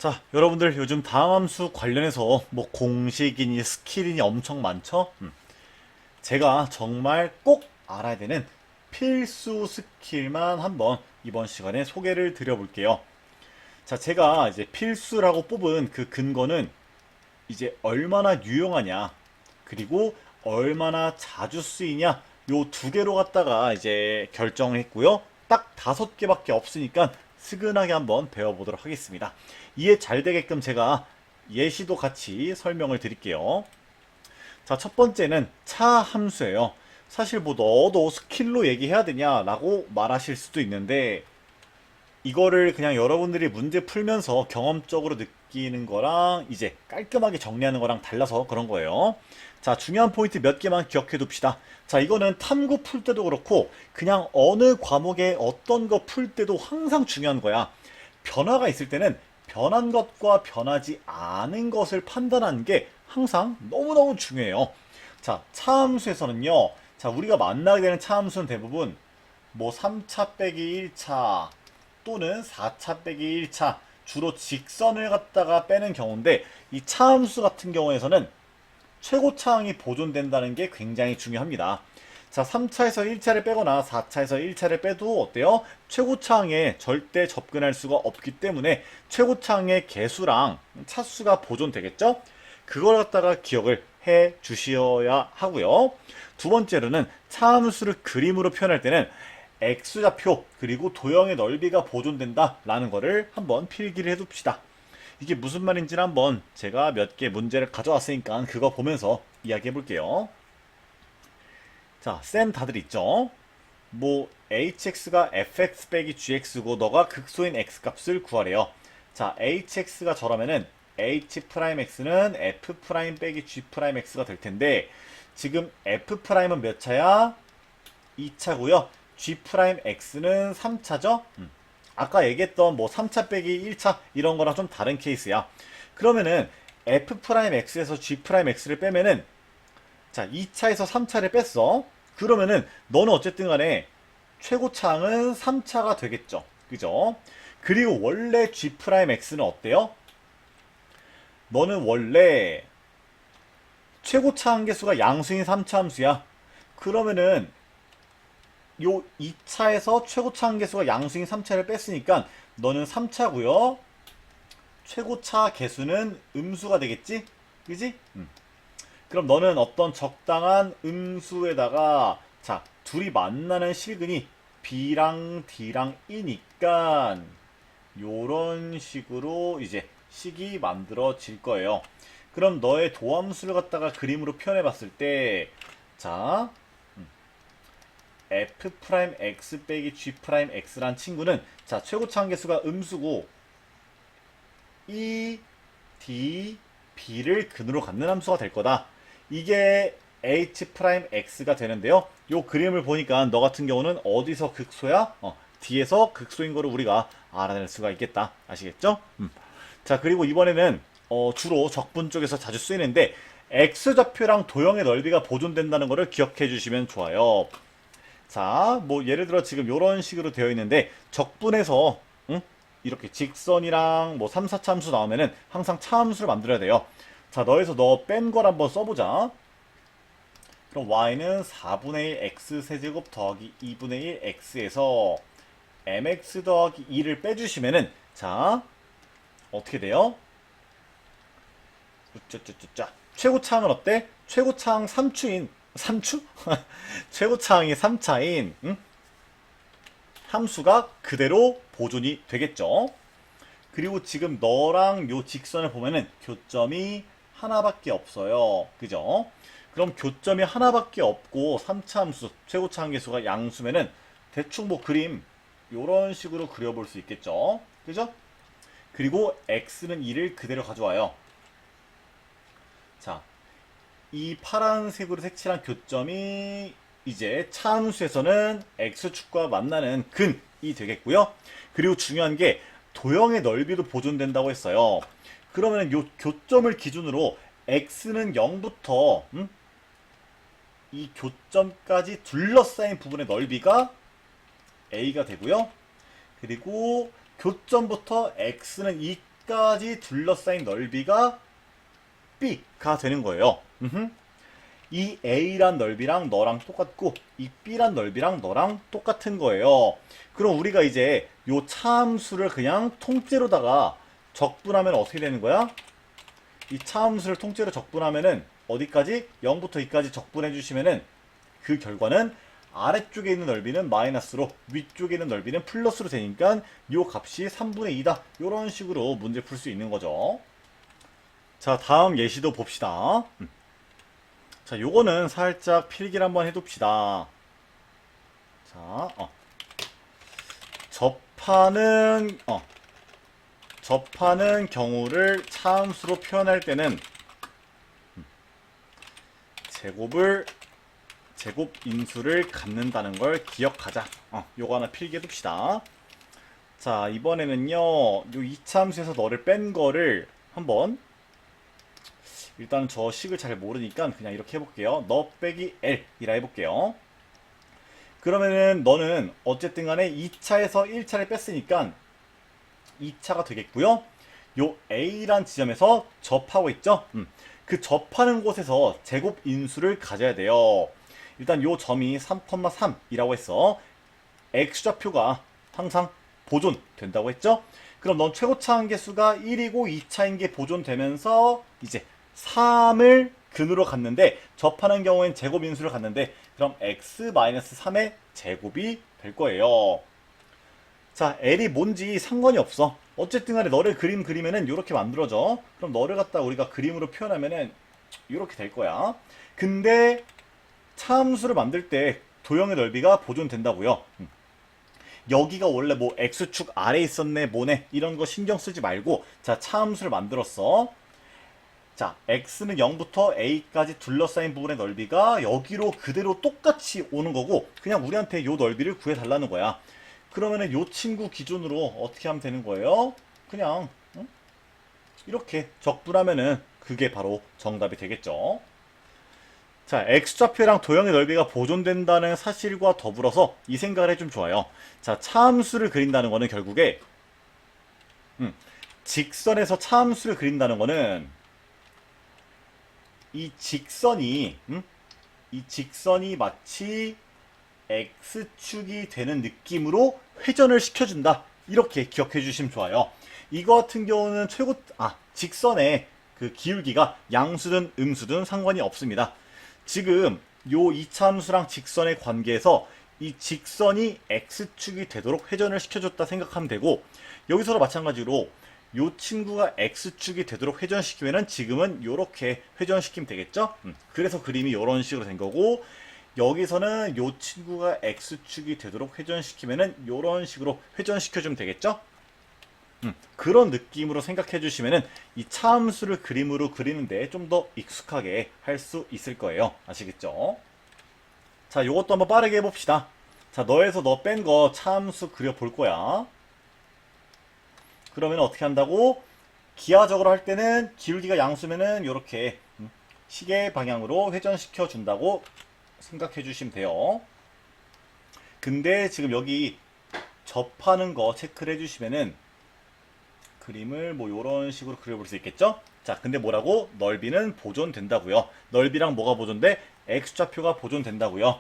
자, 여러분들 요즘 다함수 관련해서 뭐 공식이니 스킬이니 엄청 많죠? 제가 정말 꼭 알아야 되는 필수 스킬만 한번 이번 시간에 소개를 드려볼게요. 자, 제가 이제 필수라고 뽑은 그 근거는 이제 얼마나 유용하냐, 그리고 얼마나 자주 쓰이냐, 요 두 개로 갖다가 이제 결정을 했고요. 딱 5개밖에 없으니까 스근하게 한번 배워보도록 하겠습니다. 이해 잘 되게끔 제가 예시도 같이 설명을 드릴게요. 자, 첫 번째는 차 함수예요. 사실 뭐 너도 스킬로 얘기해야 되냐라고 말하실 수도 있는데, 이거를 그냥 여러분들이 문제 풀면서 경험적으로 느끼는 거랑 이제 깔끔하게 정리하는 거랑 달라서 그런 거예요. 자, 중요한 포인트 몇 개만 기억해 둡시다. 자, 이거는 탐구 풀 때도 그렇고 그냥 어느 과목에 어떤 거 풀 때도 항상 중요한 거야. 변화가 있을 때는 변한 것과 변하지 않은 것을 판단하는 게 항상 너무너무 중요해요. 자, 차함수에서는요. 자, 우리가 만나게 되는 차함수는 대부분 뭐 3차 빼기 1차 또는 4차 빼기 1차, 주로 직선을 갖다가 빼는 경우인데, 이 차함수 같은 경우에서는 최고차항이 보존된다는 게 굉장히 중요합니다. 자, 3차에서 1차를 빼거나 4차에서 1차를 빼도 어때요? 최고차항에 절대 접근할 수가 없기 때문에 최고차항의 개수랑 차수가 보존되겠죠? 그걸 갖다가 기억을 해 주셔야 하고요. 두 번째로는 차함수를 그림으로 표현할 때는 X좌표 그리고 도형의 넓이가 보존된다 라는 거를 한번 필기를 해둡시다. 이게 무슨 말인지는 한번 제가 몇 개 문제를 가져왔으니까 그거 보면서 이야기해 볼게요. 자, 쌤 다들 있죠? 뭐 hx가 fx 빼기 gx고 너가 극소인 x 값을 구하래요. 자, hx가 저라면은 h'x는 f' 빼기 g'x가 될 텐데, 지금 f'은 몇 차야? 2차고요. G'X는 3차죠? 아까 얘기했던 뭐 3차 빼기 1차 이런 거랑 좀 다른 케이스야. 그러면은 F'X에서 G'X를 빼면은, 자, 2차에서 3차를 뺐어. 그러면은 너는 어쨌든 간에 최고차항은 3차가 되겠죠. 그죠? 그리고 원래 G'X는 어때요? 너는 원래 최고차항 개수가 양수인 3차 함수야. 그러면은 요 2차에서 최고차 한개수가 양수인 3차를 뺐으니까 너는 3차고요. 최고차 개수는 음수가 되겠지? 그지? 그럼 너는 어떤 적당한 음수에다가, 자, 둘이 만나는 실근이 B랑 D랑 E니까 요런 식으로 이제 식이 만들어질 거예요. 그럼 너의 도함수를 갖다가 그림으로 표현해 봤을 때, 자, f'x 빼기 g'x란 친구는, 자, 최고차 한개수가 음수고 e, d, b를 근으로 갖는 함수가 될 거다. 이게 h'x가 되는데요. 요 그림을 보니까 너 같은 경우는 어디서 극소야? D에서 극소인 거를 우리가 알아낼 수가 있겠다. 아시겠죠? 자, 그리고 이번에는 주로 적분 쪽에서 자주 쓰이는데 x좌표랑 도형의 넓이가 보존된다는 거를 기억해 주시면 좋아요. 자, 뭐 예를 들어 지금 이런 식으로 되어 있는데 적분에서 이렇게 직선이랑 뭐 3, 4차 함수 나오면은 항상 차함수를 만들어야 돼요. 자, 너에서 너 뺀 걸 한번 써보자. 그럼 y는 4분의 1 x 세제곱 더하기 2분의 1 x에서 mx 더하기 2를 빼주시면은, 자, 어떻게 돼요? 짜짜짜짜. 최고차항은 어때? 최고차항 3추인 3추? 최고차항이 3차인 함수가 그대로 보존이 되겠죠. 그리고 지금 너랑 요 직선을 보면은 교점이 하나밖에 없어요. 그죠? 그럼 교점이 하나밖에 없고 3차 함수, 최고차항 개수가 양수면은 대충 뭐 그림 요런 식으로 그려볼 수 있겠죠. 그죠? 그리고 x는 2를 그대로 가져와요. 자, 이 파란색으로 색칠한 교점이 이제 차함수에서는 x축과 만나는 근이 되겠고요. 그리고 중요한 게 도형의 넓이도 보존된다고 했어요. 그러면 이 교점을 기준으로 x는 0부터 이 교점까지 둘러싸인 부분의 넓이가 a가 되고요. 그리고 교점부터 x는 이 A까지 둘러싸인 넓이가 B가 되는 거예요. 이 A란 넓이랑 너랑 똑같고 이 B란 넓이랑 너랑 똑같은 거예요. 그럼 우리가 이제 요 차함수를 그냥 통째로다가 적분하면 어떻게 되는 거야? 이 차함수를 통째로 적분하면은 어디까지? 0부터 2까지 적분해 주시면은 그 결과는 아래쪽에 있는 넓이는 마이너스로 위쪽에 있는 넓이는 플러스로 되니까 요 값이 3분의 2다. 요런 식으로 문제 풀 수 있는 거죠. 자, 다음 예시도 봅시다. 자, 요거는 살짝 필기를 한번 해둡시다. 자, 접하는 경우를 차함수로 표현할 때는 제곱 인수를 갖는다는 걸 기억하자. 요거 하나 필기해둡시다. 자, 이번에는요, 요 이차함수에서 너를 뺀 거를 한번 일단 저 식을 잘 모르니까 그냥 이렇게 해볼게요. 너 빼기 L 이라 해볼게요. 그러면은 너는 어쨌든 간에 2차에서 1차를 뺐으니까 2차가 되겠고요. 요 A란 지점에서 접하고 있죠? 그 접하는 곳에서 제곱 인수를 가져야 돼요. 일단 요 점이 3,3이라고 했어. X좌표가 항상 보존된다고 했죠? 그럼 넌 최고차 한계수가 1이고 2차인 게 보존되면서 이제 3을 근으로 갔는데 접하는 경우엔 제곱 인수를 갔는데 그럼 x-3의 제곱이 될 거예요. 자, L이 뭔지 상관이 없어. 어쨌든 간에 너를 그림 그리면은 이렇게 만들어져. 그럼 너를 갖다 우리가 그림으로 표현하면은 이렇게 될 거야. 근데 차함수를 만들 때 도형의 넓이가 보존된다고요. 여기가 원래 뭐 x축 아래에 있었네 뭐네 이런 거 신경 쓰지 말고 자, 차함수를 만들었어. 자, x는 0부터 a까지 둘러싸인 부분의 넓이가 여기로 그대로 똑같이 오는 거고 그냥 우리한테 요 넓이를 구해달라는 거야. 그러면은 요 친구 기준으로 어떻게 하면 되는 거예요? 그냥 이렇게 적분하면은 그게 바로 정답이 되겠죠. 자, x좌표랑 도형의 넓이가 보존된다는 사실과 더불어서 이 생각을 해주면 좋아요. 자, 차함수를 그린다는 거는 결국에 직선에서 차함수를 그린다는 거는 이 직선이 마치 x축이 되는 느낌으로 회전을 시켜준다. 이렇게 기억해 주시면 좋아요. 이거 같은 경우는 직선의 그 기울기가 양수든 음수든 상관이 없습니다. 지금 요 이차함수랑 직선의 관계에서 이 직선이 x축이 되도록 회전을 시켜줬다 생각하면 되고 여기서도 마찬가지로 요 친구가 x축이 되도록 회전시키면은 지금은 요렇게 회전시키면 되겠죠? 그래서 그림이 요런 식으로 된 거고 여기서는 요 친구가 x축이 되도록 회전시키면은 요런 식으로 회전시켜주면 되겠죠? 그런 느낌으로 생각해 주시면은 이 차함수를 그림으로 그리는데 좀 더 익숙하게 할 수 있을 거예요. 아시겠죠? 자, 요것도 한번 빠르게 해봅시다. 자, 너에서 너 뺀 거 차함수 그려볼 거야. 그러면 어떻게 한다고? 기하적으로 할 때는 기울기가 양수면은 요렇게 시계 방향으로 회전시켜 준다고 생각해 주시면 돼요. 근데 지금 여기 접하는 거 체크를 해주시면은 그림을 뭐 요런 식으로 그려볼 수 있겠죠? 자, 근데 뭐라고? 넓이는 보존된다고요. 넓이랑 뭐가 보존돼? x좌표가 보존된다고요.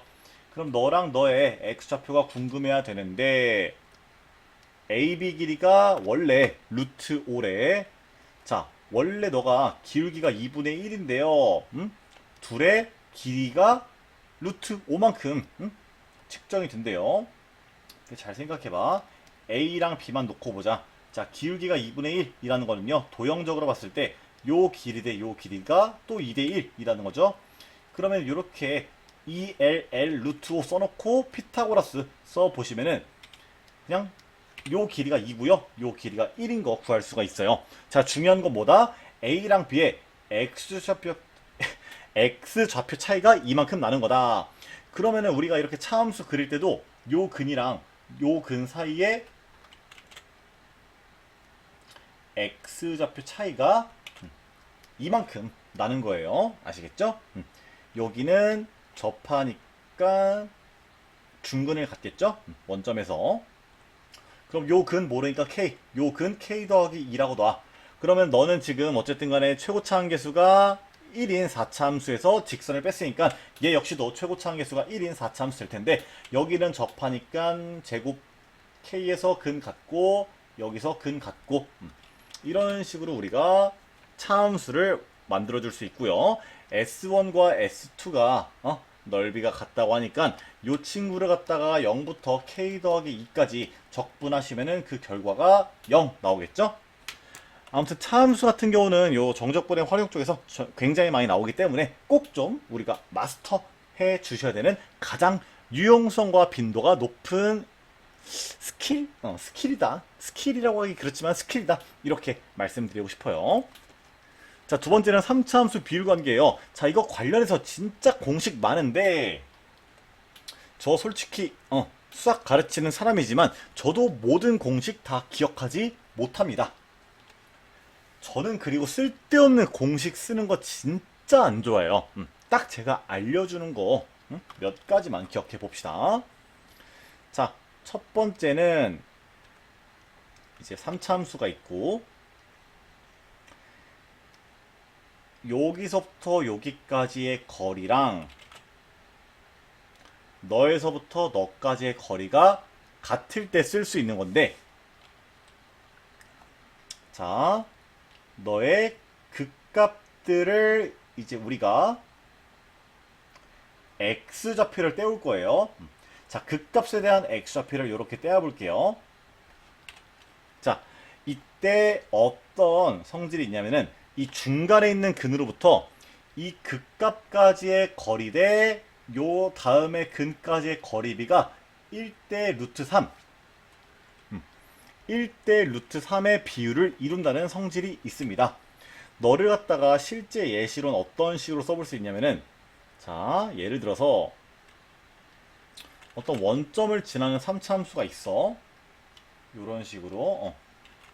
그럼 너랑 너의 x좌표가 궁금해야 되는데 AB 길이가 원래 루트 5래. 자, 원래 너가 기울기가 2분의 1인데요. 둘의 길이가 루트 5만큼 측정이 된대요. 잘 생각해봐. A랑 B만 놓고 보자. 자, 기울기가 2분의 1이라는 거는요. 도형적으로 봤을 때 요 길이 대 요 길이가 또 2대 1이라는 거죠. 그러면 이렇게 2LL 루트 5 써놓고 피타고라스 써보시면은 그냥 요 길이가 2고요. 요 길이가 1인 거 구할 수가 있어요. 자, 중요한 건 뭐다? A랑 B의 X좌표 차이가 이만큼 나는 거다. 그러면은 우리가 이렇게 차함수 그릴 때도 요 근이랑 요 근 사이에 X좌표 차이가 이만큼 나는 거예요. 아시겠죠? 여기는 접하니까 중근을 갖겠죠? 원점에서. 그럼 요 근 모르니까 K. 요 근 K 더하기 2라고 놔. 그러면 너는 지금 어쨌든 간에 최고차 한계수가 1인 4차 함수에서 직선을 뺐으니까 얘 역시도 최고차 한계수가 1인 4차 함수 될 텐데 여기는 접하니까 제곱 K에서 근 같고 여기서 근 같고 이런 식으로 우리가 차함수를 만들어 줄 수 있고요. S1과 S2가 넓이가 같다고 하니까 이 친구를 갖다가 0부터 K 더하기 2까지 적분하시면은 그 결과가 0 나오겠죠? 아무튼 차함수 같은 경우는 요 정적분의 활용 쪽에서 굉장히 많이 나오기 때문에 꼭 좀 우리가 마스터해 주셔야 되는 가장 유용성과 빈도가 높은 스킬이다. 스킬이라고 하기 그렇지만 스킬이다. 이렇게 말씀드리고 싶어요. 자, 두 번째는 3차 함수 비율 관계예요. 자, 이거 관련해서 진짜 공식 많은데 저 솔직히 수학 가르치는 사람이지만 저도 모든 공식 다 기억하지 못합니다. 저는 그리고 쓸데없는 공식 쓰는 거 진짜 안 좋아해요. 딱 제가 알려주는 거 몇 가지만 기억해 봅시다. 자, 첫 번째는 이제 3차 함수가 있고 여기서부터 여기까지의 거리랑 너에서부터 너까지의 거리가 같을 때 쓸 수 있는 건데 자, 너의 극값들을 이제 우리가 x좌표를 떼올 거예요. 자, 극값에 대한 x좌표를 이렇게 떼어볼게요. 자, 이때 어떤 성질이 있냐면은 이 중간에 있는 근으로부터 이 극값까지의 거리 대 요 다음에 근까지의 거리비가 1대 루트 3 1대 루트 3의 비율을 이룬다는 성질이 있습니다. 너를 갖다가 실제 예시로는 어떤 식으로 써볼 수 있냐면은 자, 예를 들어서 어떤 원점을 지나는 3차 함수가 있어. 이런 식으로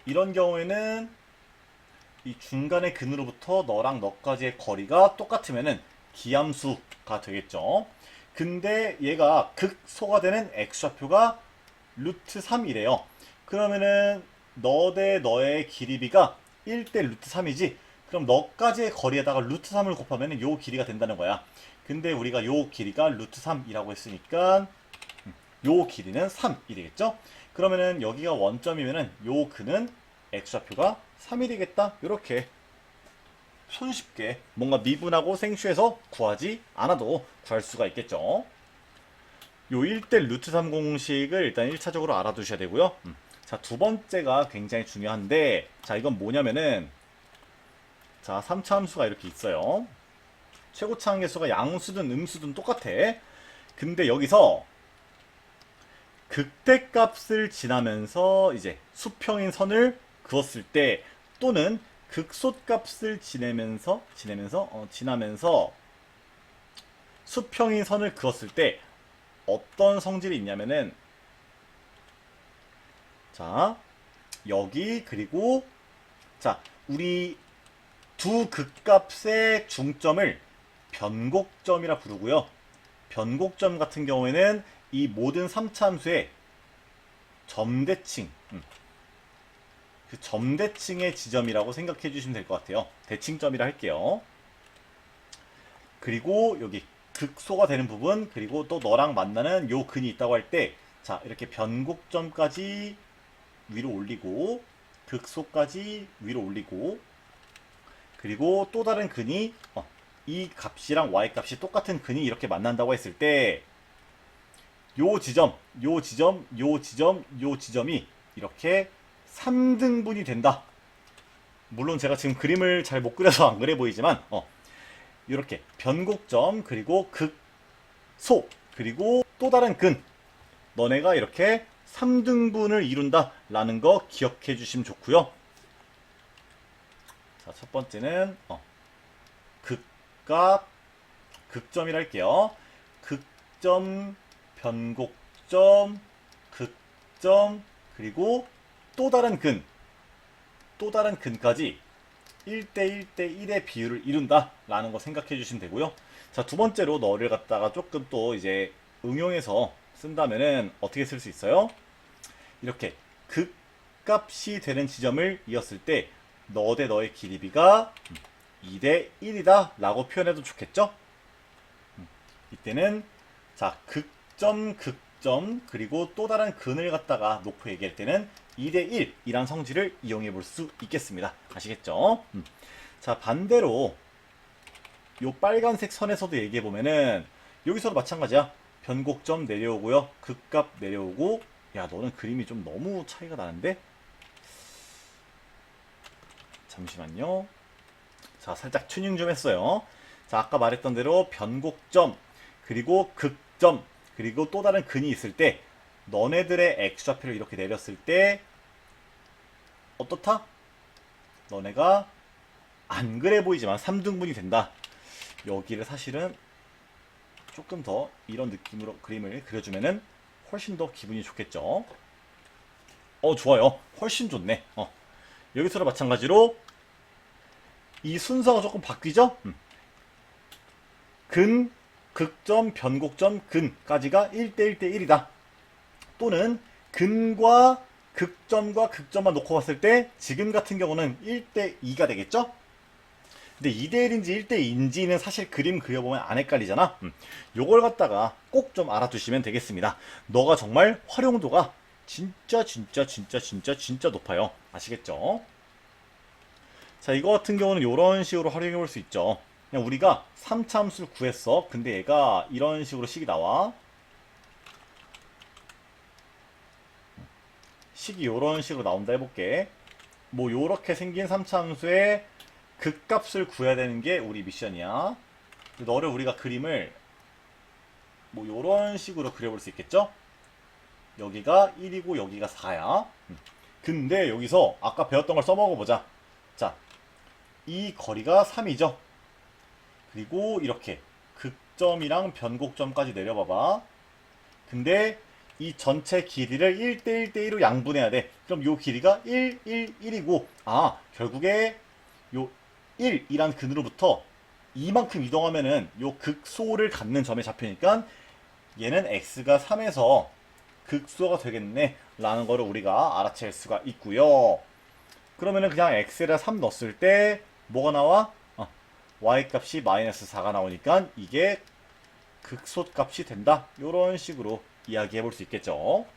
이런 경우에는 이 중간의 근으로부터 너랑 너까지의 거리가 똑같으면은 기함수가 되겠죠. 근데 얘가 극소가 되는 x좌표가 루트 3이래요. 그러면은 너 대 너의 길이비가 1대 루트 3이지. 그럼 너까지의 거리에다가 루트 3을 곱하면 요 길이가 된다는 거야. 근데 우리가 요 길이가 루트 3이라고 했으니까 요 길이는 3이 되겠죠. 그러면은 여기가 원점이면은 요 근은 x좌표가 3이 되겠다. 이렇게 손쉽게 뭔가 미분하고 생수해서 구하지 않아도 구할 수가 있겠죠. 요 1대 루트 3 공식을 일단 1차적으로 알아두셔야 되고요. 자, 두 번째가 굉장히 중요한데 자, 이건 뭐냐면은 자, 3차 함수가 이렇게 있어요. 최고차 한계수가 양수든 음수든 똑같아. 근데 여기서 극대값을 지나면서 이제 수평인 선을 그었을 때 또는 극소값을 지나면서 수평인 선을 그었을 때 어떤 성질이 있냐면은 자, 여기 그리고 자, 우리 두 극값의 중점을 변곡점이라 부르고요. 변곡점 같은 경우에는 이 모든 3차 함수의 점대칭 그 점대칭의 지점이라고 생각해 주시면 될 것 같아요. 대칭점이라 할게요. 그리고 여기 극소가 되는 부분 그리고 또 너랑 만나는 요 근이 있다고 할 때 자, 이렇게 변곡점까지 위로 올리고 극소까지 위로 올리고 그리고 또 다른 근이 이 값이랑 y 값이 똑같은 근이 이렇게 만난다고 했을 때 요 지점, 요 지점, 요 지점, 요 지점이 이렇게 3등분이 된다. 물론 제가 지금 그림을 잘 못 그려서 안 그래 보이지만 이렇게 변곡점 그리고 극소 그리고 또 다른 근 너네가 이렇게 3등분을 이룬다 라는 거 기억해 주시면 좋고요. 자, 첫 번째는 극값 극점이라 할게요. 극점 변곡점 극점 그리고 또 다른 근까지 1대 1대 1의 비율을 이룬다 라는 거 생각해 주시면 되고요. 자, 두 번째로 너를 갖다가 조금 또 이제 응용해서 쓴다면은 어떻게 쓸 수 있어요? 이렇게 극값이 되는 지점을 이었을 때 너 대 너의 기립이가 2대 1이다 라고 표현해도 좋겠죠? 이때는 자 극점 극점 그리고 또 다른 근을 갖다가 놓고 얘기할 때는 2대 1 이란 성질을 이용해 볼 수 있겠습니다. 아시겠죠? 자 반대로 요 빨간색 선에서도 얘기해 보면은 여기서도 마찬가지야. 변곡점 내려오고요. 극값 내려오고. 야 너는 그림이 좀 너무 차이가 나는데? 잠시만요. 자 살짝 튜닝 좀 했어요. 자 아까 말했던 대로 변곡점 그리고 극점 그리고 또 다른 근이 있을 때 너네들의 X좌표를 이렇게 내렸을 때 어떻다? 너네가 안 그래 보이지만 3등분이 된다. 여기를 사실은 조금 더 이런 느낌으로 그림을 그려주면은 훨씬 더 기분이 좋겠죠. 좋아요. 훨씬 좋네. 여기서도 마찬가지로 이 순서가 조금 바뀌죠? 근, 극점, 변곡점, 근까지가 1대 1대 1이다. 또는 근과 극점과 극점만 놓고 봤을 때 지금 같은 경우는 1대 2가 되겠죠? 근데 2대 1인지 1대 2인지는 사실 그림 그려보면 안 헷갈리잖아. 요걸 갖다가 꼭 좀 알아두시면 되겠습니다. 너가 정말 활용도가 진짜 높아요. 아시겠죠? 자 이거 같은 경우는 이런 식으로 활용해 볼 수 있죠. 그냥 우리가 3차 함수를 구했어. 근데 얘가 이런 식으로 식이 나와. 식이 이런 식으로 나온다 해볼게. 뭐 요렇게 생긴 3차 함수의 극값을 구해야 되는 게 우리 미션이야. 너를 우리가 그림을 뭐 요런 식으로 그려볼 수 있겠죠? 여기가 1이고 여기가 4야. 근데 여기서 아까 배웠던 걸 써먹어보자. 자, 이 거리가 3이죠. 그리고 이렇게 극점이랑 변곡점까지 내려봐봐. 근데 이 전체 길이를 1대 1대 1로 양분해야 돼. 그럼 요 길이가 1, 1, 1이고 결국에 요 1이란 근으로부터 이만큼 이동하면은 요 극소를 갖는 점의 좌표니까 얘는 x가 3에서 극소가 되겠네 라는 거를 우리가 알아챌 수가 있고요. 그러면은 그냥 x에다 3 넣었을 때 뭐가 나와? y 값이 마이너스 4가 나오니까 이게 극소 값이 된다. 요런 식으로 이야기해 볼 수 있겠죠.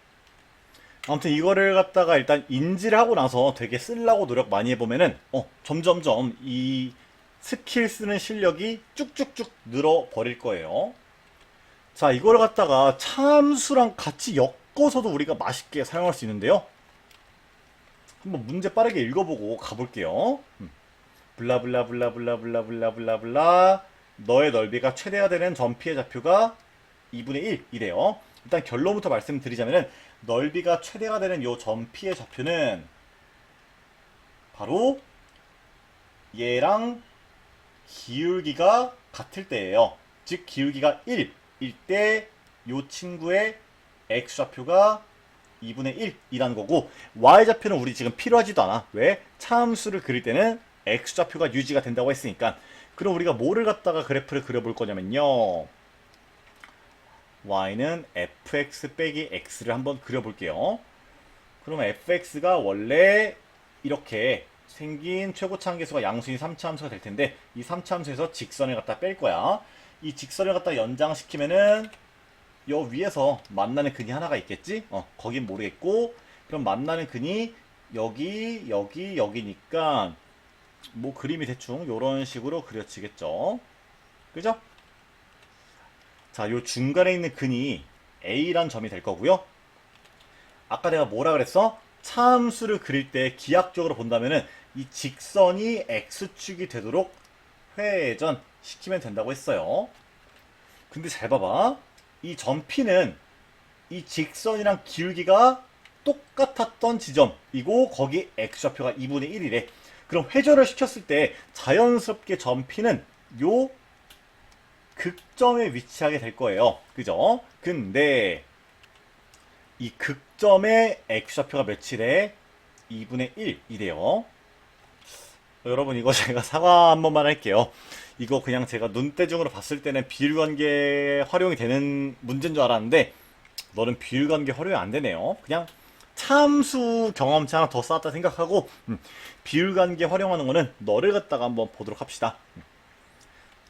아무튼 이거를 갖다가 일단 인지를 하고 나서 되게 쓰려고 노력 많이 해보면은 점점점 이 스킬 쓰는 실력이 쭉쭉쭉 늘어버릴 거예요. 자 이걸 갖다가 참수랑 같이 엮어서도 우리가 맛있게 사용할 수 있는데요. 한번 문제 빠르게 읽어보고 가볼게요. 블라블라블라블라블라블라블라 너의 넓이가 최대가 되는 점피의 좌표가 2분의 1이래요. 일단 결론부터 말씀드리자면은 넓이가 최대가 되는 요 점피의 좌표는 바로 얘랑 기울기가 같을 때예요. 즉 기울기가 1일 때 요 친구의 x좌표가 2분의 1이라는 거고 y좌표는 우리 지금 필요하지도 않아. 왜? 차함수를 그릴 때는 x좌표가 유지가 된다고 했으니까. 그럼 우리가 뭐를 갖다가 그래프를 그려볼 거냐면요. y는 fx 빼기 x를 한번 그려볼게요. 그러면 fx가 원래 이렇게 생긴 최고차 함수가 양수인 3차 함수가 될 텐데 이 3차 함수에서 직선을 갖다 뺄 거야. 이 직선을 갖다 연장시키면은 요 위에서 만나는 근이 하나가 있겠지? 거긴 모르겠고 그럼 만나는 근이 여기니까 뭐 그림이 대충 요런 식으로 그려지겠죠. 그죠? 자, 요 중간에 있는 근이 A란 점이 될 거고요. 아까 내가 뭐라 그랬어? 차함수를 그릴 때 기하학적으로 본다면은 이 직선이 X축이 되도록 회전 시키면 된다고 했어요. 근데 잘 봐봐. 이 점 P는 이 직선이랑 기울기가 똑같았던 지점이고 거기 X좌표가 2분의 1이래. 그럼 회전을 시켰을 때 자연스럽게 점 P는 요 극점에 위치하게 될 거예요. 그죠? 근데 이 극점의 X좌표가 며칠에 2분의 1이래요. 여러분 이거 제가 사과 한 번만 할게요. 이거 그냥 제가 눈대중으로 봤을 때는 비율관계 활용이 되는 문제인 줄 알았는데 너는 비율관계 활용이 안 되네요. 그냥 참수 경험치 하나 더 쌓았다 생각하고 비율관계 활용하는 거는 너를 갖다가 한번 보도록 합시다.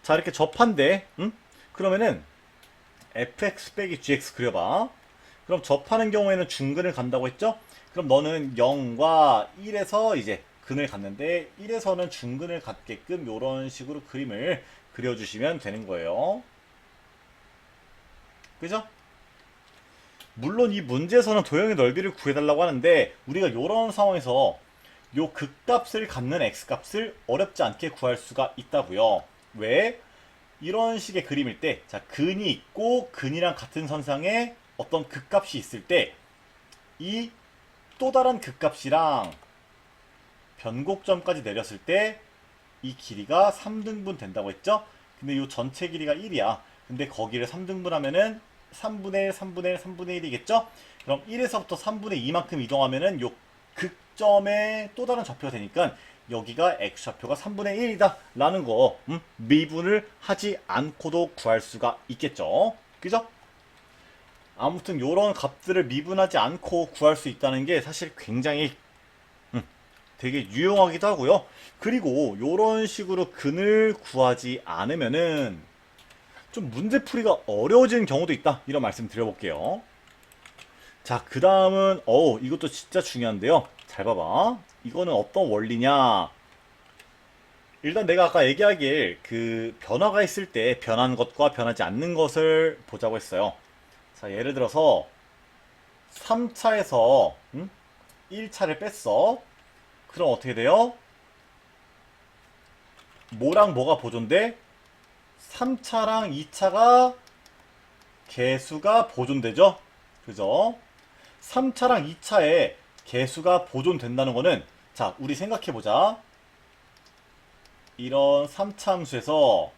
자, 이렇게 접한데 그러면은 fx 빼기 gx 그려봐. 그럼 접하는 경우에는 중근을 간다고 했죠? 그럼 너는 0과 1에서 이제 근을 갔는데 1에서는 중근을 갖게끔 이런 식으로 그림을 그려주시면 되는 거예요. 그죠? 물론 이 문제에서는 도형의 넓이를 구해달라고 하는데 우리가 이런 상황에서 요 극값을 갖는 x값을 어렵지 않게 구할 수가 있다고요. 왜? 이런 식의 그림일 때, 자, 근이 있고 근이랑 같은 선상에 어떤 극값이 있을 때 이 또 다른 극값이랑 변곡점까지 내렸을 때 이 길이가 3등분 된다고 했죠? 근데 이 전체 길이가 1이야. 근데 거기를 3등분 하면은 3분의 1, 3분의 1, 3분의 1이겠죠? 그럼 1에서부터 3분의 2만큼 이동하면은 요 극점의 또 다른 좌표가 되니까 여기가 x좌표가 3분의 1이다 라는 거 미분을 하지 않고도 구할 수가 있겠죠. 그죠? 아무튼 요런 값들을 미분하지 않고 구할 수 있다는 게 사실 굉장히 되게 유용하기도 하고요. 그리고 요런 식으로 근을 구하지 않으면은 좀 문제풀이가 어려워지는 경우도 있다. 이런 말씀 드려볼게요. 자, 그 다음은 이것도 진짜 중요한데요. 잘 봐봐. 이거는 어떤 원리냐. 일단 내가 아까 얘기하길 그 변화가 있을 때 변한 것과 변하지 않는 것을 보자고 했어요. 자, 예를 들어서 3차에서 1차를 뺐어. 그럼 어떻게 돼요? 뭐랑 뭐가 보존돼? 3차랑 2차가 개수가 보존되죠? 그죠? 3차랑 2차에 개수가 보존된다는 거는 자, 우리 생각해보자. 이런 3차 함수에서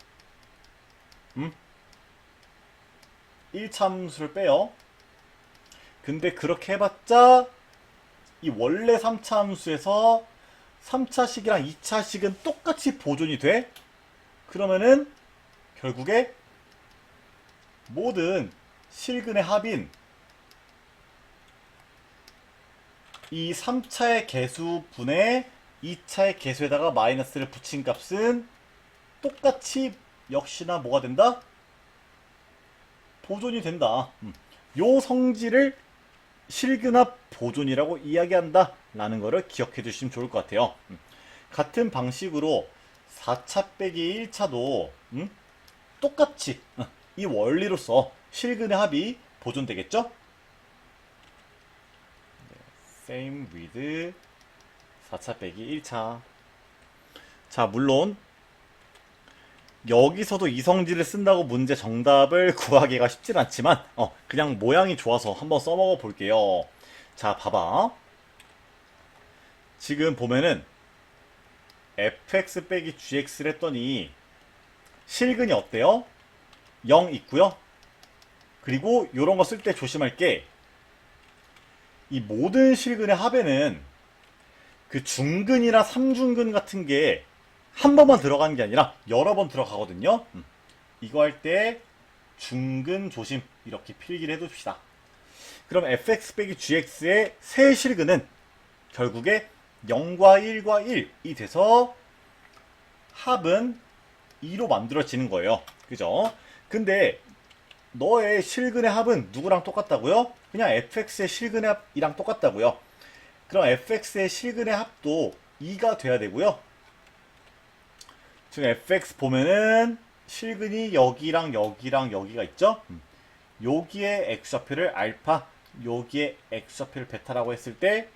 1차 함수를 빼요. 근데 그렇게 해봤자 이 원래 3차 함수에서 3차식이랑 2차식은 똑같이 보존이 돼? 그러면은 결국에 모든 실근의 합인 이 3차의 개수분의 2차의 개수에다가 마이너스를 붙인 값은 똑같이 역시나 뭐가 된다? 보존이 된다. 요 성질을 실근합 보존이라고 이야기한다 라는 거를 기억해 주시면 좋을 것 같아요. 같은 방식으로 4차 빼기 1차도 똑같이 이 원리로서 실근의 합이 보존되겠죠? same with 4차 빼기 1차. 자, 물론 여기서도 이성질을 쓴다고 문제 정답을 구하기가 쉽진 않지만 그냥 모양이 좋아서 한번 써먹어 볼게요. 자, 봐봐. 지금 보면은 fx 빼기 gx를 했더니 실근이 어때요? 0 있고요. 그리고 이런 거 쓸 때 조심할 게 이 모든 실근의 합에는 그 중근이나 삼중근 같은 게 한 번만 들어가는 게 아니라 여러 번 들어가거든요. 이거 할 때 중근 조심 이렇게 필기를 해둡시다. 그럼 fx 빼기 gx의 세 실근은 결국에 0과 1과 1이 돼서 합은 2로 만들어지는 거예요. 그죠? 근데 너의 실근의 합은 누구랑 똑같다고요? 그냥 fx의 실근의 합이랑 똑같다고요. 그럼 fx의 실근의 합도 2가 돼야 되고요. 지금 fx 보면은 실근이 여기랑 여기랑 여기가 있죠? 여기에 x좌표를 알파, 여기에 x좌표를 베타라고 했을 때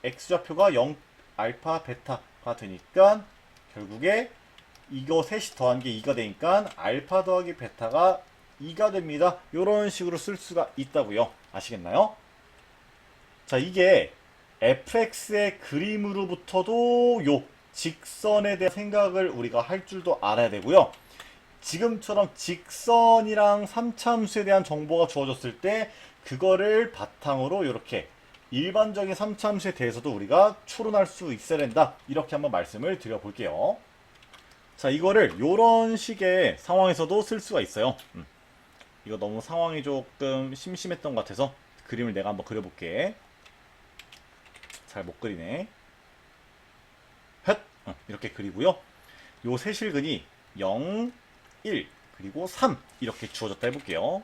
x좌표가 0, 알파, 베타가 되니까 결국에 이거 셋이 더한 게 2가 되니까 알파 더하기 베타가 2가 됩니다. 이런 식으로 쓸 수가 있다고요. 아시겠나요? 자, 이게 fx의 그림으로부터도 요 직선에 대한 생각을 우리가 할 줄도 알아야 되고요. 지금처럼 직선이랑 3차함수에 대한 정보가 주어졌을 때 그거를 바탕으로 이렇게 일반적인 3차함수에 대해서도 우리가 추론할 수 있어야 된다. 이렇게 한번 말씀을 드려볼게요. 자, 이거를 이런 식의 상황에서도 쓸 수가 있어요. 이거 너무 상황이 조금 심심했던 것 같아서 그림을 내가 한번 그려볼게. 잘 못 그리네. 헷! 이렇게 그리고요. 요 세실근이 0, 1, 그리고 3 이렇게 주어졌다 해볼게요.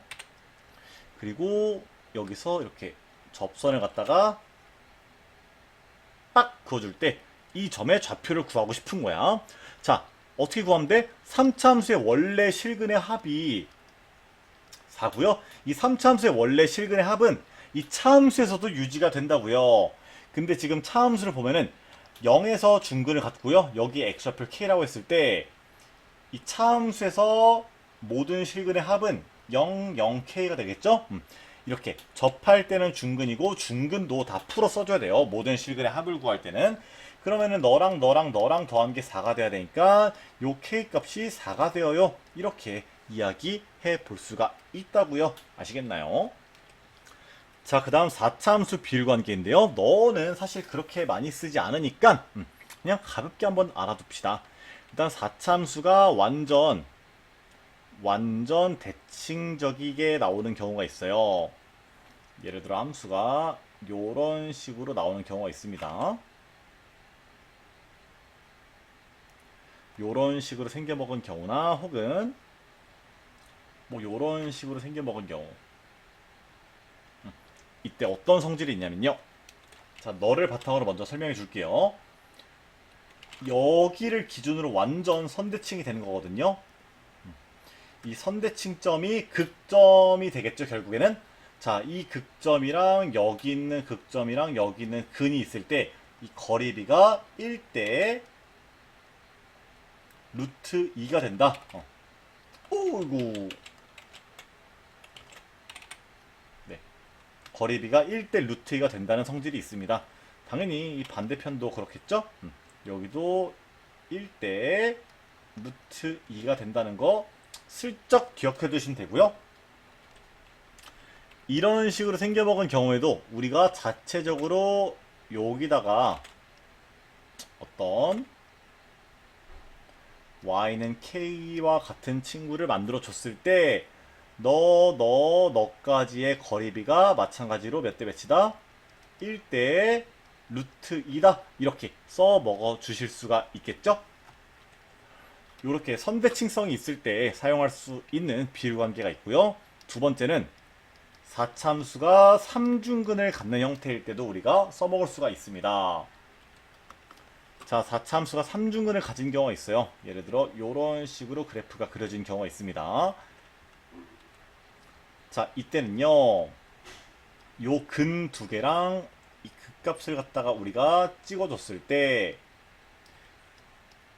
그리고 여기서 이렇게 접선을 갖다가 빡 그어줄 때 이 점의 좌표를 구하고 싶은 거야. 자, 어떻게 구하면 돼? 3차 함수의 원래 실근의 합이 4고요. 이 3차 함수의 원래 실근의 합은 이 차함수에서도 유지가 된다고요. 근데 지금 차함수를 보면은 0에서 중근을 갖고요. 여기에 x좌표 k라고 했을 때 이 차함수에서 모든 실근의 합은 0, 0k가 되겠죠? 이렇게 접할 때는 중근이고 중근도 다 풀어 써줘야 돼요. 모든 실근의 합을 구할 때는. 그러면은 너랑 더한 게 4가 돼야 되니까 요 k 값이 4가 되어요. 이렇게 이야기해 볼 수가 있다고요. 아시겠나요? 자, 그 다음 4차 함수 비율관계인데요. 너는 사실 그렇게 많이 쓰지 않으니까 그냥 가볍게 한번 알아둡시다. 일단 4차 함수가 완전 대칭적이게 나오는 경우가 있어요. 예를 들어 함수가 요런 식으로 나오는 경우가 있습니다. 요런 식으로 생겨먹은 경우나 혹은 뭐 요런 식으로 생겨먹은 경우, 이때 어떤 성질이 있냐면요. 자, 너를 바탕으로 먼저 설명해 줄게요. 여기를 기준으로 완전 선대칭이 되는 거거든요. 이 선대칭점이 극점이 되겠죠, 결국에는. 자, 이 극점이랑 여기 있는 극점이랑 여기 있는 근이 있을 때 이 거리비가 1대 루트 2가 된다. 오이고. 네. 거리비가 1대 루트 2가 된다는 성질이 있습니다. 당연히 이 반대편도 그렇겠죠? 여기도 1대 루트 2가 된다는 거 슬쩍 기억해 두시면 되고요. 이런 식으로 생겨먹은 경우에도 우리가 자체적으로 여기다가 어떤 y는 k와 같은 친구를 만들어 줬을 때 너까지의 거리비가 마찬가지로 몇 대 몇이다? 1대 루트 2다. 이렇게 써 먹어 주실 수가 있겠죠? 이렇게 선대칭성이 있을 때 사용할 수 있는 비율관계가 있고요. 두 번째는 4참수가 3중근을 갖는 형태일 때도 우리가 써먹을 수가 있습니다. 자, 4참수가 3중근을 가진 경우가 있어요. 예를 들어 이런 식으로 그래프가 그려진 경우가 있습니다. 자, 이때는요, 요 근 두 개랑 이 극값을 갖다가 우리가 찍어줬을 때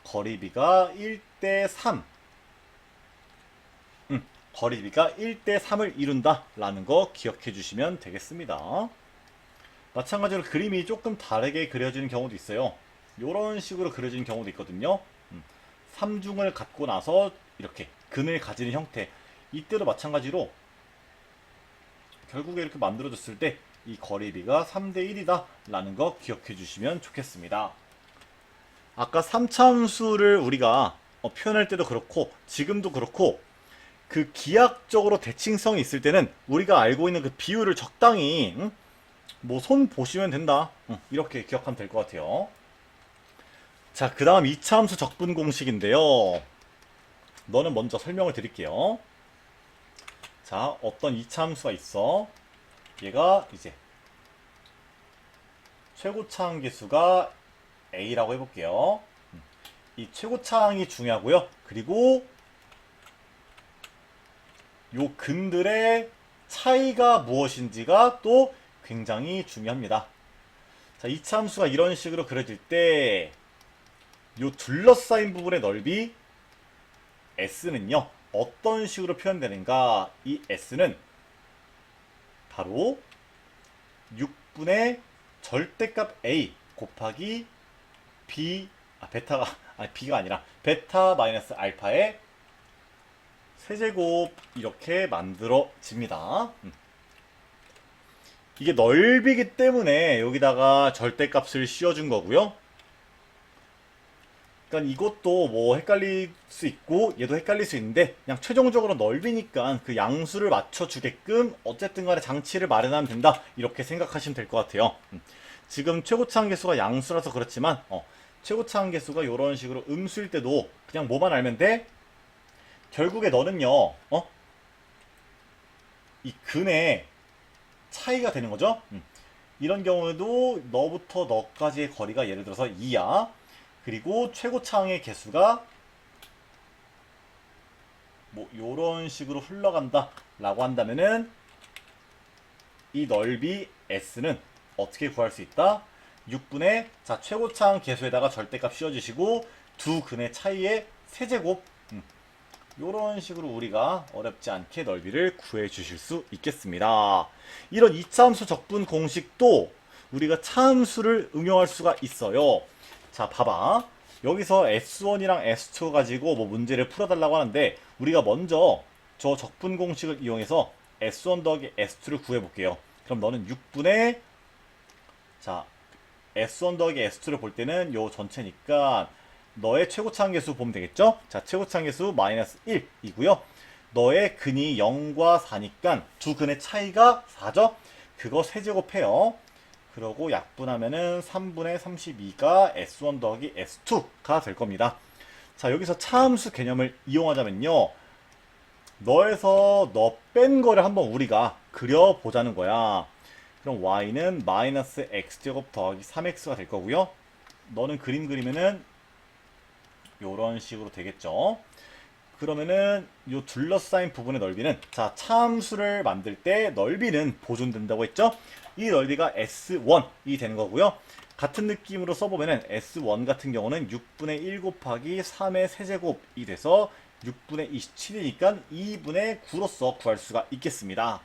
거리비가 1대 3, 거리비가 1대 3을 이룬다 라는 거 기억해 주시면 되겠습니다. 마찬가지로 그림이 조금 다르게 그려지는 경우도 있어요. 이런 식으로 그려지는 경우도 있거든요. 3중을 갖고 나서 이렇게 근을 가지는 형태, 이때도 마찬가지로 결국에 이렇게 만들어졌을 때 이 거리비가 3대 1이다 라는 거 기억해 주시면 좋겠습니다. 아까 3참수를 우리가 표현할 때도 그렇고 지금도 그렇고 그 기하학적으로 대칭성이 있을 때는 우리가 알고 있는 그 비율을 적당히 뭐 손 보시면 된다, 이렇게 기억하면 될 것 같아요. 자, 그 다음 2차 함수 적분 공식인데요. 너는 먼저 설명을 드릴게요. 자, 어떤 2차 함수가 있어. 얘가 이제 최고차항 계수가 A라고 해볼게요. 이 최고차항이 중요하고요. 그리고 요 근들의 차이가 무엇인지가 또 굉장히 중요합니다. 자, 2차 함수가 이런 식으로 그려질 때 요 둘러싸인 부분의 넓이 S는요, 어떤 식으로 표현되는가? 이 S는 바로 6분의 절대값 A 곱하기 B, B가 아니라 베타 마이너스 알파의 세제곱 이렇게 만들어집니다. 이게 넓이기 때문에 여기다가 절대값을 씌워준 거고요. 그러니까 이것도 뭐 헷갈릴 수 있고 얘도 헷갈릴 수 있는데 그냥 최종적으로 넓이니까 그 양수를 맞춰주게끔 어쨌든 간에 장치를 마련하면 된다 이렇게 생각하시면 될 것 같아요. 지금 최고차 한계수가 양수라서 그렇지만 최고차 한계수가 이런 식으로 음수일 때도 그냥 뭐만 알면 돼? 결국에 너는요 이 근의 차이가 되는 거죠. 이런 경우에도 너부터 너까지의 거리가 예를 들어서 2야. 그리고 최고차항의 개수가 뭐 요런 식으로 흘러간다 라고 한다면은 이 넓이 S는 어떻게 구할 수 있다? 6분의 자 최고차항 개수에다가 절대값 씌워주시고 두 근의 차이의 세제곱 요런 식으로 우리가 어렵지 않게 넓이를 구해 주실 수 있겠습니다. 이런 이차함수 적분 공식도 우리가 차함수를 응용할 수가 있어요. 자, 봐봐. 여기서 S1이랑 S2 가지고 뭐 문제를 풀어달라고 하는데 우리가 먼저 저 적분 공식을 이용해서 S1 더하기 S2를 구해볼게요. 그럼 너는 6분의 자 S1 더하기 S2를 볼 때는 요 전체니까 너의 최고차항 계수 보면 되겠죠? 자, 최고차항 계수 마이너스 1이고요. 너의 근이 0과 4니까 두 근의 차이가 4죠? 그거 세제곱해요. 그러고 약분하면은 3분의 32가 S1 더하기 S2가 될 겁니다. 자, 여기서 차함수 개념을 이용하자면요. 너에서 너 뺀 거를 한번 우리가 그려보자는 거야. 그럼 y는 마이너스 x제곱 더하기 3x가 될 거고요. 너는 그림 그리면은 요런 식으로 되겠죠. 그러면은 요 둘러싸인 부분의 넓이는 자 차함수를 만들 때 넓이는 보존된다고 했죠. 이 넓이가 S1이 되는 거고요. 같은 느낌으로 써보면은 S1 같은 경우는 6분의 1 곱하기 3의 세제곱이 돼서 6분의 27이니까 2분의 9로서 구할 수가 있겠습니다.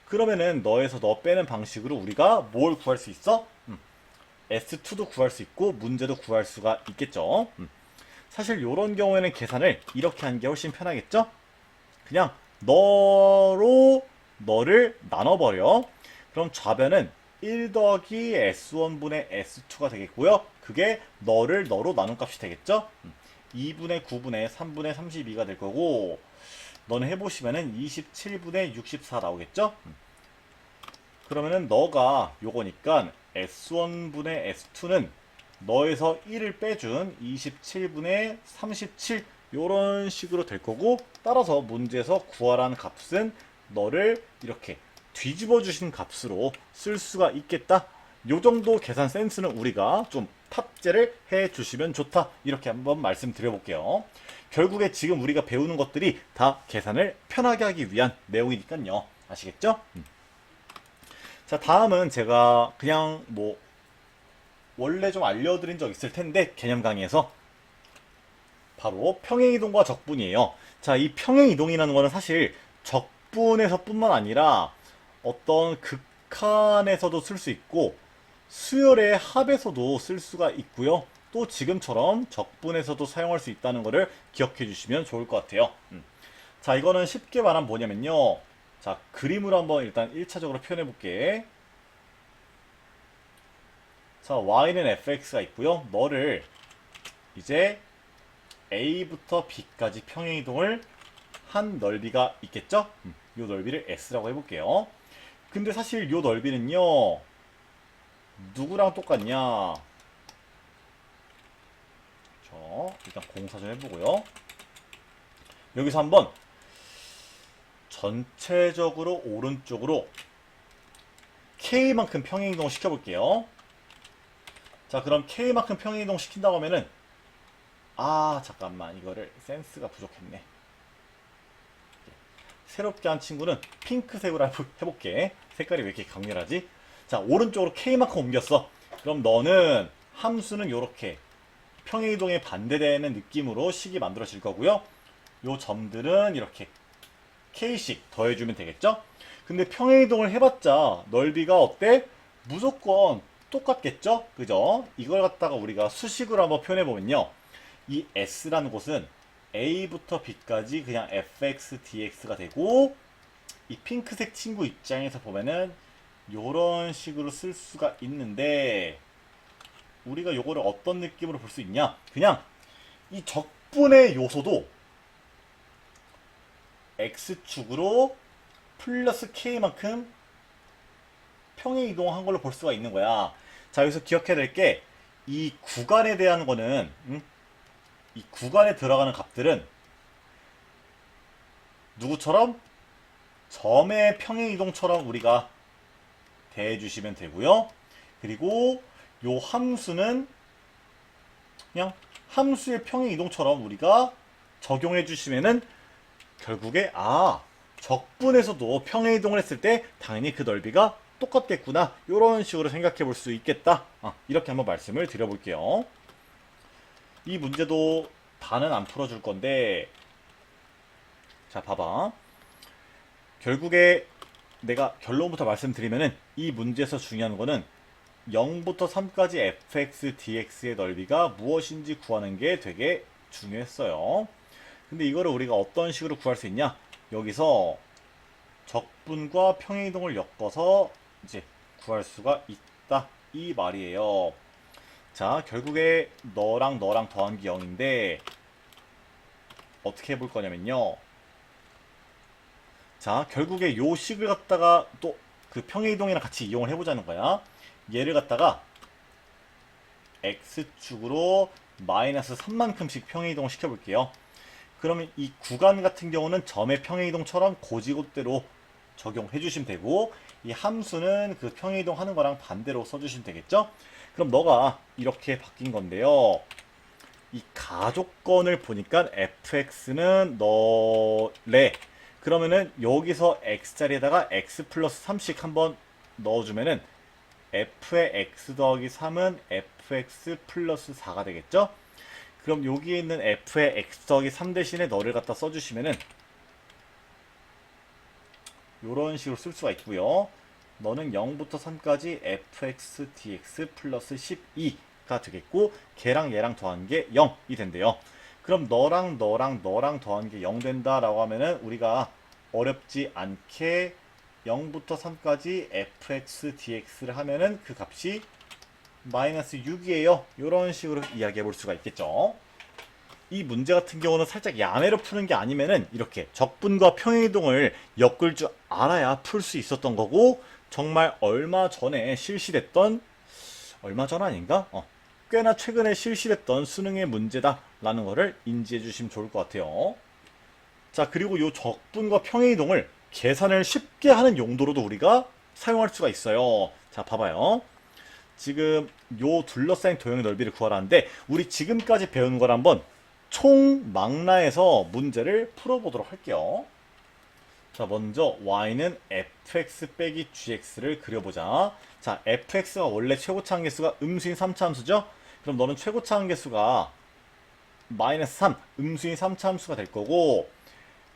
그러면은 너에서 너 빼는 방식으로 우리가 뭘 구할 수 있어? S2도 구할 수 있고 문제도 구할 수가 있겠죠. 사실 이런 경우에는 계산을 이렇게 하는 게 훨씬 편하겠죠? 그냥 너를 나눠버려. 그럼 좌변은 1 더하기 S1분의 S2가 되겠고요. 그게 너를 너로 나눈 값이 되겠죠? 2분의 9분의 3분의 32가 될 거고 너는 해보시면은 27분의 64 나오겠죠? 그러면은 너가 요거니까 S1분의 S2는 너에서 1을 빼준 27분의 37 요런 식으로 될 거고 따라서 문제에서 구하라는 값은 너를 이렇게 뒤집어 주신 값으로 쓸 수가 있겠다. 요 정도 계산 센스는 우리가 좀 탑재를 해 주시면 좋다. 이렇게 한번 말씀드려 볼게요. 결국에 지금 우리가 배우는 것들이 다 계산을 편하게 하기 위한 내용이니까요. 아시겠죠? 자, 다음은 제가 그냥 뭐 원래 좀 알려드린 적 있을 텐데 개념 강의에서 바로 평행이동과 적분이에요. 자, 이 평행이동이라는 거는 사실 적분에서 뿐만 아니라 어떤 극한에서도 쓸 수 있고 수열의 합에서도 쓸 수가 있고요. 또 지금처럼 적분에서도 사용할 수 있다는 것을 기억해 주시면 좋을 것 같아요. 자, 이거는 쉽게 말하면 뭐냐면요. 자, 그림으로 한번 일단 1차적으로 표현해 볼게. 자, y는 fx가 있고요. 너를 이제 a부터 b까지 평행이동을 한 넓이가 있겠죠? 이 넓이를 s라고 해볼게요. 근데 사실 이 넓이는요. 누구랑 똑같냐? 일단 공사 좀 해보고요. 여기서 한번 전체적으로 오른쪽으로 K만큼 평행이동을 시켜볼게요. 자, 그럼 K만큼 평행이동 시킨다고 하면은 잠깐만 이거를 센스가 부족했네. 새롭게 한 친구는 핑크색으로 해볼게. 색깔이 왜 이렇게 강렬하지? 자, 오른쪽으로 K만큼 옮겼어. 그럼 너는 함수는 이렇게 평행이동에 반대되는 느낌으로 식이 만들어질 거고요. 요 점들은 이렇게 K씩 더해주면 되겠죠? 근데 평행이동을 해봤자 넓이가 어때? 무조건 똑같겠죠? 그죠? 이걸 갖다가 우리가 수식으로 한번 표현해보면요. 이 S라는 곳은 A부터 B까지 그냥 fx, dx가 되고 이 핑크색 친구 입장에서 보면은 요런 식으로 쓸 수가 있는데 우리가 요거를 어떤 느낌으로 볼 수 있냐? 그냥 이 적분의 요소도 x축으로 플러스 k만큼 평행 이동한 걸로 볼 수가 있는 거야. 자, 여기서 기억해야 될 게 이 구간에 대한 거는 이 구간에 들어가는 값들은 누구처럼? 점의 평행 이동처럼 우리가 대해주시면 되고요. 그리고 요 함수는 그냥 함수의 평행 이동처럼 우리가 적용해 주시면은 결국에 적분에서도 평행 이동을 했을 때 당연히 그 넓이가 똑같겠구나, 이런 식으로 생각해 볼 수 있겠다. 이렇게 한번 말씀을 드려볼게요. 이 문제도 다는 안 풀어줄 건데, 자 봐봐. 결국에 내가 결론부터 말씀드리면은 이 문제에서 중요한 거는 0부터 3까지 fx dx의 넓이가 무엇인지 구하는 게 되게 중요했어요. 근데 이거를 우리가 어떤 식으로 구할 수 있냐? 여기서 적분과 평행이동을 엮어서 이제 구할 수가 있다, 이 말이에요. 자, 결국에 너랑 너랑 더한 게 0인데 어떻게 해볼 거냐면요. 자, 결국에 요 식을 갖다가 또 그 평행이동이랑 같이 이용을 해보자는 거야. 얘를 갖다가 x축으로 마이너스 3만큼씩 평행이동을 시켜볼게요. 그러면 이 구간 같은 경우는 점의 평행이동처럼 고지곳대로 적용해 주시면 되고, 이 함수는 그 평행이동 하는 거랑 반대로 써주시면 되겠죠? 그럼 너가 이렇게 바뀐 건데요. 이 가족건을 보니까 fx는 너래. 그러면은 여기서 x자리에다가 x 플러스 3씩 한번 넣어주면은 f의 x 더하기 3은 fx 플러스 4가 되겠죠? 그럼 여기에 있는 f의 x 더하기 3 대신에 너를 갖다 써주시면은 요런 식으로 쓸 수가 있고요. 너는 0부터 3까지 fx dx 플러스 12가 되겠고, 걔랑 얘랑 더한 게 0이 된대요. 그럼 너랑 너랑 너랑 더한 게 0 된다라고 하면은 우리가 어렵지 않게 0부터 3까지 fx dx를 하면은 그 값이 마이너스 6이에요. 이런 식으로 이야기해 볼 수가 있겠죠. 이 문제 같은 경우는 살짝 야매로 푸는 게 아니면은 이렇게 적분과 평행이동을 엮을 줄 알아야 풀 수 있었던 거고, 정말 얼마 전에 실시됐던, 얼마 전 아닌가? 꽤나 최근에 실시됐던 수능의 문제다라는 거를 인지해 주시면 좋을 것 같아요. 자, 그리고 이 적분과 평행이동을 계산을 쉽게 하는 용도로도 우리가 사용할 수가 있어요. 자, 봐봐요. 지금 요 둘러싸인 도형의 넓이를 구하라는데, 우리 지금까지 배운 걸 한번 총망라해서 문제를 풀어보도록 할게요. 자, 먼저 y는 fx 빼기 gx를 그려보자. 자, fx가 원래 최고차 한계수가 음수인 3차 함수죠? 그럼 너는 최고차 한계수가 마이너스 3, 음수인 3차 함수가 될 거고,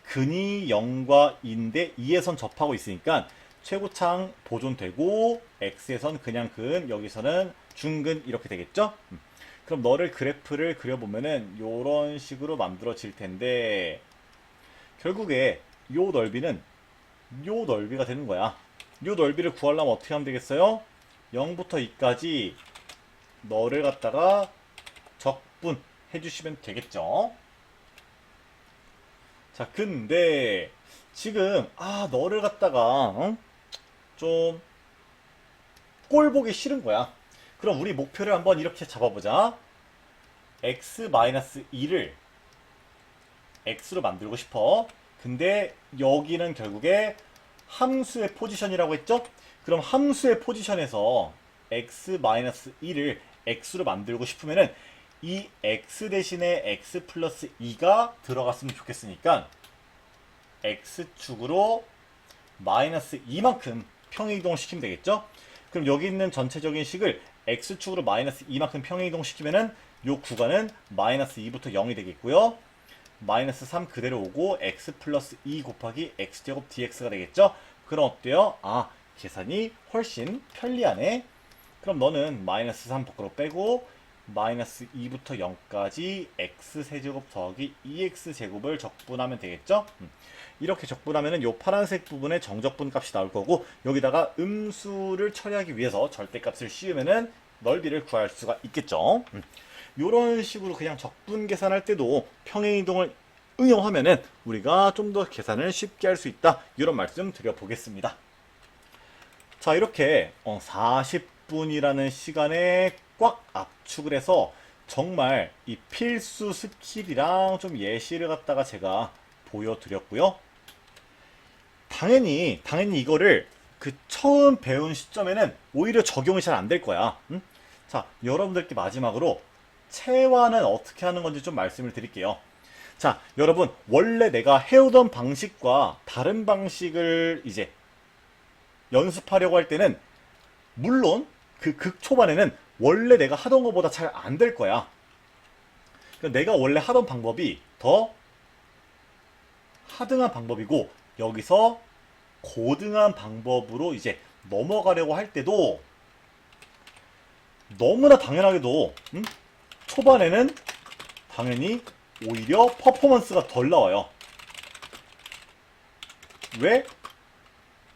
근이 0과 2인데 2에선 접하고 있으니까 최고차항 보존되고, x에선 그냥 근, 여기서는 중근, 이렇게 되겠죠? 그럼 너를 그래프를 그려보면은 요런 식으로 만들어질 텐데, 결국에 요 넓이는 요 넓이가 되는 거야. 요 넓이를 구하려면 어떻게 하면 되겠어요? 0부터 2까지 너를 갖다가 적분 해주시면 되겠죠. 자, 근데 지금 너를 갖다가 좀 꼴 보기 싫은 거야. 그럼 우리 목표를 한번 이렇게 잡아보자. x-2를 x로 만들고 싶어. 근데 여기는 결국에 함수의 포지션이라고 했죠? 그럼 함수의 포지션에서 x-2를 x로 만들고 싶으면은 이 x 대신에 x 플러스 2가 들어갔으면 좋겠으니까 x축으로 마이너스 2만큼 평행이동을 시키면 되겠죠? 그럼 여기 있는 전체적인 식을 x축으로 마이너스 2만큼 평행이동 시키면은 요 구간은 마이너스 2부터 0이 되겠고요. 마이너스 3 그대로 오고 x 플러스 2 곱하기 x제곱 dx가 되겠죠? 그럼 어때요? 계산이 훨씬 편리하네. 그럼 너는 마이너스 3 밖으로 빼고 마이너스 2부터 0까지 x세제곱 더하기 2x제곱을 적분하면 되겠죠? 이렇게 적분하면 요 파란색 부분에 정적분 값이 나올 거고, 여기다가 음수를 처리하기 위해서 절대값을 씌우면은 넓이를 구할 수가 있겠죠. 이런 식으로 그냥 적분 계산할 때도 평행이동을 응용하면은 우리가 좀 더 계산을 쉽게 할 수 있다. 이런 말씀 드려보겠습니다. 자, 이렇게 40분이라는 시간에 꽉 압축을 해서 정말 이 필수 스킬이랑 좀 예시를 갖다가 제가 보여드렸고요. 당연히 이거를 그 처음 배운 시점에는 오히려 적용이 잘 안 될 거야. 응? 자, 여러분들께 마지막으로 체화는 어떻게 하는 건지 좀 말씀을 드릴게요. 자, 여러분, 원래 내가 해오던 방식과 다른 방식을 이제 연습하려고 할 때는 물론 그 극 초반에는 원래 내가 하던 것보다 잘 안 될 거야. 그러니까 내가 원래 하던 방법이 더 하등한 방법이고 여기서 고등한 방법으로 이제 넘어가려고 할 때도 너무나 당연하게도 초반에는 당연히 오히려 퍼포먼스가 덜 나와요. 왜?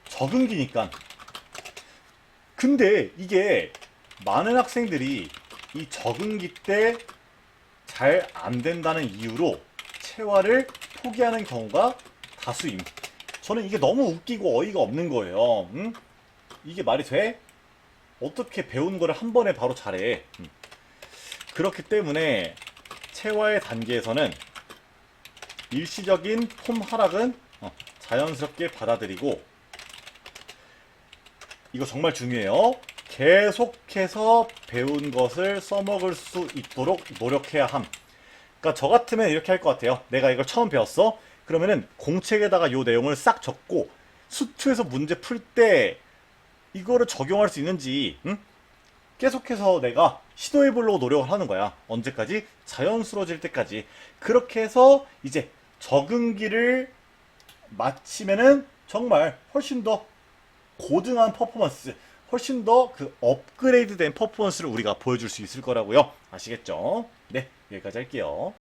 적응기니까. 근데 이게 많은 학생들이 이 적응기 때 잘 안 된다는 이유로 체화를 포기하는 경우가 다수임. 저는 이게 너무 웃기고 어이가 없는 거예요. 응? 이게 말이 돼? 어떻게 배운 거를 한 번에 바로 잘해? 그렇기 때문에 체화의 단계에서는 일시적인 폼 하락은 자연스럽게 받아들이고, 이거 정말 중요해요. 계속해서 배운 것을 써먹을 수 있도록 노력해야 함. 그러니까 저 같으면 이렇게 할 것 같아요. 내가 이걸 처음 배웠어. 그러면은 공책에다가 이 내용을 싹 적고 수투에서 문제 풀 때 이거를 적용할 수 있는지 계속해서 내가 시도해보려고 노력을 하는 거야. 언제까지? 자연스러워질 때까지. 그렇게 해서 이제 적응기를 마치면은 정말 훨씬 더 고등한 퍼포먼스, 훨씬 더 그 업그레이드 된 퍼포먼스를 우리가 보여줄 수 있을 거라고요. 아시겠죠? 네, 여기까지 할게요.